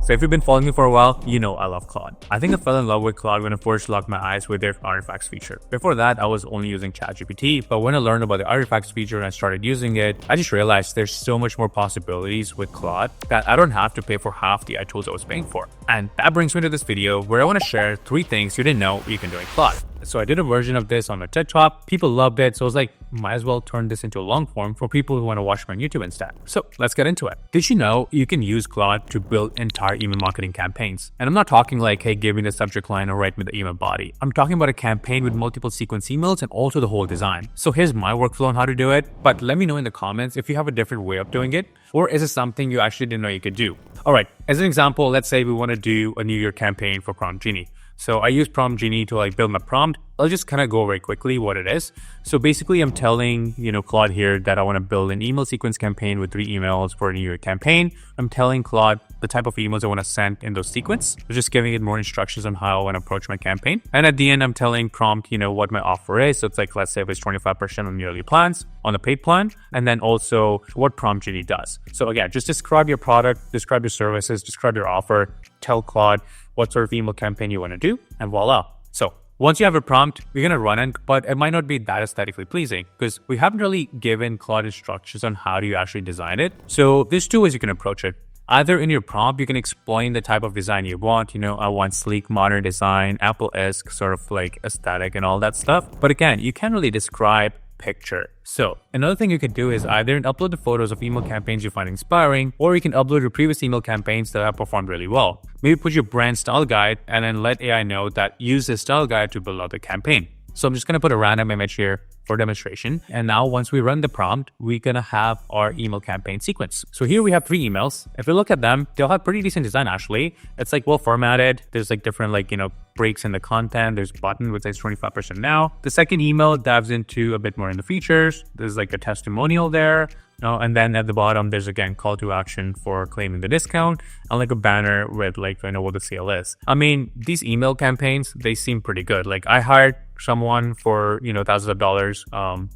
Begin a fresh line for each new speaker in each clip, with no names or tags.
So if you've been following me for a while, you know I love Claude. I think I fell in love with Claude when I first locked my eyes with their artifacts feature. Before that, I was only using ChatGPT, but when I learned about the artifacts feature and I started using it, I just realized there's so much more possibilities with Claude that I don't have to pay for half the AI tools I was paying for. And that brings me to this video where I want to share 3 things you didn't know you can do in Claude. So I did a version of this on my TED Talk. People loved it. So I was like, might as well turn this into a long form for people who want to watch me on YouTube instead. So let's get into it. Did you know you can use Claude to build entire email marketing campaigns? And I'm not talking like, hey, give me the subject line or write me the email body. I'm talking about a campaign with multiple sequence emails and also the whole design. So here's my workflow on how to do it. But let me know in the comments if you have a different way of doing it, or is it something you actually didn't know you could do? All right, as an example, let's say we want to do a New Year campaign for Prompt Genie. So I use Prompt Genie to build my prompt. I'll just kind of go very quickly what it is. So basically I'm telling, Claude here that I want to build an email sequence campaign with 3 emails for a New Year campaign. I'm telling Claude the type of emails I want to send in those sequence. So just giving it more instructions on how I want to approach my campaign. And at the end, I'm telling Prompt, what my offer is. So it's like, let's say if it's 25% on yearly plans on the paid plan. And then also what Prompt Genie does. So again, just describe your product, describe your services, describe your offer, tell Claude what sort of email campaign you want to do, and voila. So once you have a prompt, we're going to run it, but it might not be that aesthetically pleasing because we haven't really given Claude instructions on how do you actually design it. So there's 2 ways you can approach it. Either in your prompt, you can explain the type of design you want. I want sleek, modern design, Apple-esque sort of like aesthetic and all that stuff. But again, you can't really describe picture. So another thing you could do is either upload the photos of email campaigns you find inspiring, or you can upload your previous email campaigns that have performed really well. Maybe put your brand style guide and then let AI know that use this style guide to build out the campaign. So I'm just going to put a random image here for demonstration. And now once we run the prompt, we're going to have our email campaign sequence. So here we have 3 emails. If you look at them, they'll have pretty decent design actually. It's well formatted. There's different breaks in the content. There's a button which says 25% now. The second email dives into a bit more in the features. There's a testimonial there. And then at the bottom, there's again call to action for claiming the discount and a banner with what the sale is. I mean, these email campaigns, they seem pretty good. I hired someone for thousands of dollars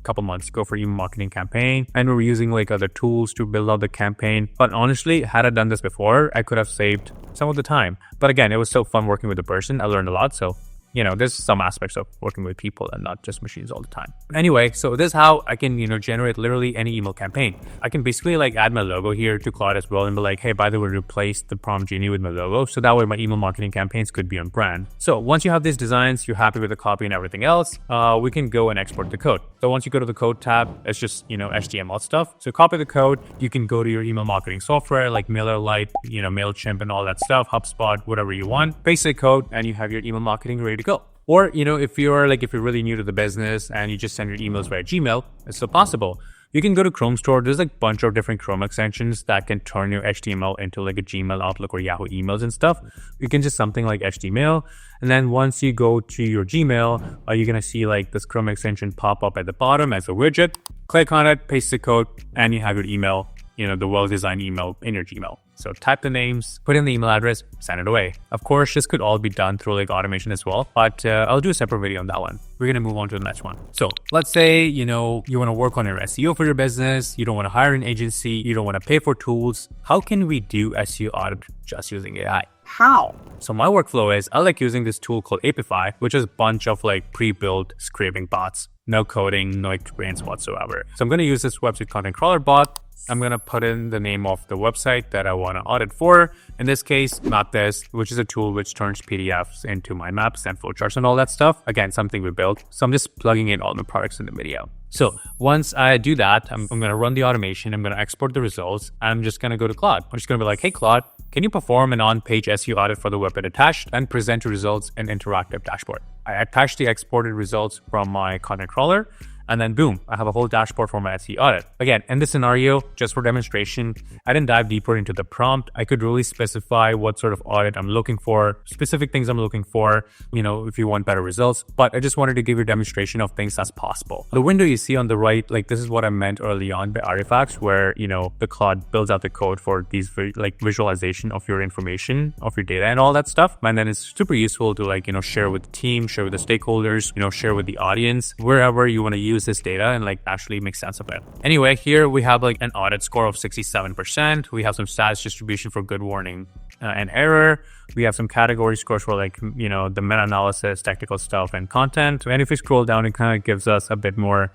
couple months ago for email marketing campaign, and we were using other tools to build out the campaign. But honestly, had I done this before, I could have saved some of the time. But again, it was so fun working with the person. I learned a lot. So there's some aspects of working with people and not just machines all the time. Anyway, so this is how I can, generate literally any email campaign. I can basically add my logo here to Claude as well and be like, hey, by the way, replace the Prompt Genie with my logo. So that way my email marketing campaigns could be on brand. So once you have these designs, you're happy with the copy and everything else, we can go and export the code. So once you go to the code tab, it's just, HTML stuff. So copy the code. You can go to your email marketing software like MailerLite, MailChimp and all that stuff, HubSpot, whatever you want. Paste the code and you have your email marketing ready to go. Or, if you're really new to the business and you just send your emails via Gmail, it's still possible. You can go to Chrome Store. There's a bunch of different Chrome extensions that can turn your HTML into a Gmail, Outlook, or Yahoo emails and stuff. You can just something like HTML. And then once you go to your Gmail, you're going to see this Chrome extension pop up at the bottom as a widget. Click on it, paste the code, and you have your email, the well-designed email in your Gmail. So type the names, put in the email address, send it away. Of course, this could all be done through automation as well, but I'll do a separate video on that one. We're going to move on to the next one. So let's say, you want to work on your SEO for your business. You don't want to hire an agency. You don't want to pay for tools. How can we do SEO audit just using AI? How? So my workflow is I like using this tool called Apify, which is a bunch of pre-built scraping bots. No coding, no experience whatsoever. So I'm going to use this website content crawler bot. I'm going to put in the name of the website that I want to audit for. In this case, MapThis, which is a tool which turns PDFs into mind maps and flowcharts and all that stuff. Again, something we built. So I'm just plugging in all the products in the video. So once I do that, I'm going to run the automation. I'm going to export the results. I'm just going to go to Claude. I'm just going to be like, hey, Claude, can you perform an on-page SEO audit for the website attached and present your results in interactive dashboard? I attach the exported results from my content crawler. And then boom, I have a whole dashboard for my SEO audit. Again, in this scenario, just for demonstration, I didn't dive deeper into the prompt. I could really specify what sort of audit I'm looking for, specific things I'm looking for, if you want better results. But I just wanted to give you a demonstration of things that's possible. The window you see on the right, this is what I meant early on by artifacts, where, the Claude builds out the code for these visualization of your information, of your data and all that stuff. And then it's super useful to share with the team, share with the stakeholders, share with the audience, wherever you want to use use this data and like actually make sense of it. Anyway, here we have like an audit score of 67%. We have some stats distribution for good warning and error. We have some category scores for like, you know, the meta-analysis, technical stuff, and content. And if we scroll down, it kind of gives us a bit more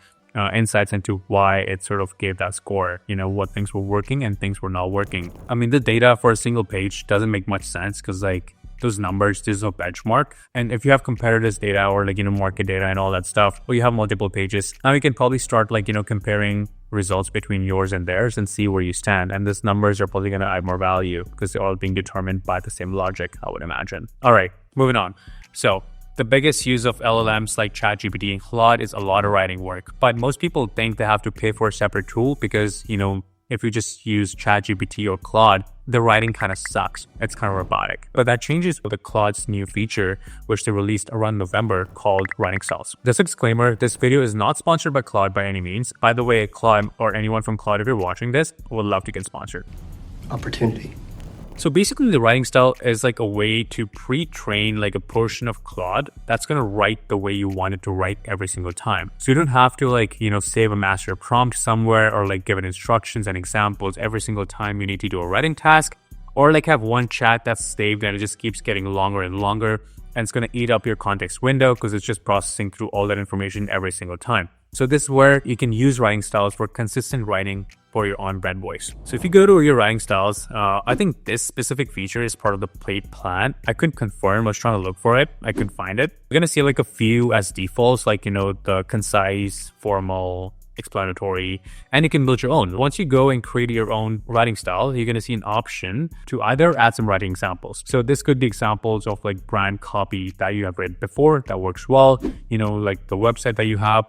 insights into why it sort of gave that score, you know, what things were working and things were not working. I mean, the data for a single page doesn't make much sense because like those numbers, there's no benchmark. And if you have competitors data or like, you know, market data and all that stuff, or you have multiple pages, now you can probably start like, you know, comparing results between yours and theirs and see where you stand. And these numbers are probably going to add more value because they're all being determined by the same logic, I would imagine. All right, moving on. So the biggest use of LLMs like ChatGPT and Claude is a lot of writing work, but most people think they have to pay for a separate tool because, you know, if you just use ChatGPT or Claude, the writing kind of sucks. It's kind of robotic. But that changes with the Claude's new feature, which they released around November, called writing styles. Just a disclaimer, this video is not sponsored by Claude by any means. By the way, Claude or anyone from Claude, if you're watching this, would love to get sponsored.
Opportunity.
So basically the writing style is like a way to pre-train like a portion of Claude that's going to write the way you want it to write every single time. So you don't have to like, you know, save a master prompt somewhere or like give it instructions and examples every single time you need to do a writing task, or like have one chat that's saved and it just keeps getting longer and longer. And it's going to eat up your context window because it's just processing through all that information every single time. So this is where you can use writing styles for consistent writing for your on-brand voice. So if you go to your writing styles, I think this specific feature is part of the paid plan. I couldn't confirm, I was trying to look for it. I couldn't find it. You're going to see like a few as defaults, like, you know, the concise, formal, explanatory, and you can build your own. Once you go and create your own writing style, you're going to see an option to either add some writing examples. So this could be examples of like brand copy that you have written before that works well, you know, like the website that you have.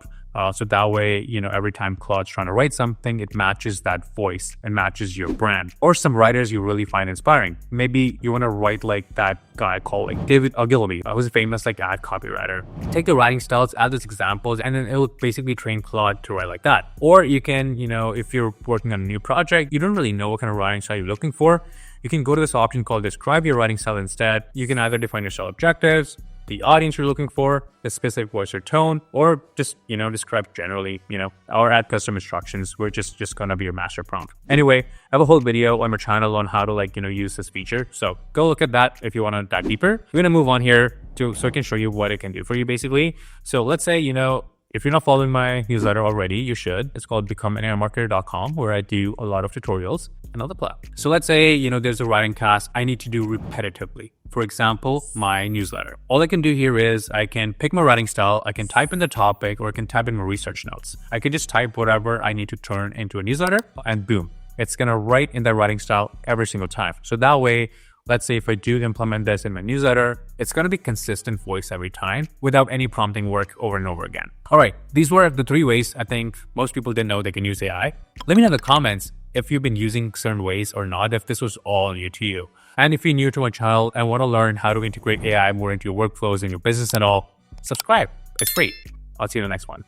So that way, you know, every time Claude's trying to write something, it matches that voice and matches your brand. Or some writers you really find inspiring. Maybe you want to write like that guy called like David Ogilvy. I was a famous like ad copywriter. Take the writing styles, add those examples, and then it'll basically train Claude to write like that. Or you can, you know, if you're working on a new project, you don't really know what kind of writing style you're looking for, you can go to this option called describe your writing style instead. You can either define your style objectives, the audience you're looking for, the specific voice or tone, or just, you know, describe generally, you know, or add custom instructions, which is just gonna be your master prompt. Anyway, I have a whole video on my channel on how to like, you know, use this feature. So go look at that if you want to dive deeper. We're gonna move on here so I can show you what it can do for you basically. So let's say, you know, if you're not following my newsletter already, you should. It's called becomeanairmarketer.com, where I do a lot of tutorials and other stuff. So let's say, you know, there's a writing task I need to do repetitively. For example, my newsletter. All I can do here is I can pick my writing style, I can type in the topic, or I can type in my research notes. I can just type whatever I need to turn into a newsletter, and boom, it's gonna write in that writing style every single time. So that way, let's say if I do implement this in my newsletter, it's going to be consistent voice every time without any prompting work over and over again. All right, these were the 3 ways I think most people didn't know they can use AI. Let me know in the comments if you've been using certain ways or not, if this was all new to you. And if you're new to my channel and want to learn how to integrate AI more into your workflows and your business and all, subscribe. It's free. I'll see you in the next one.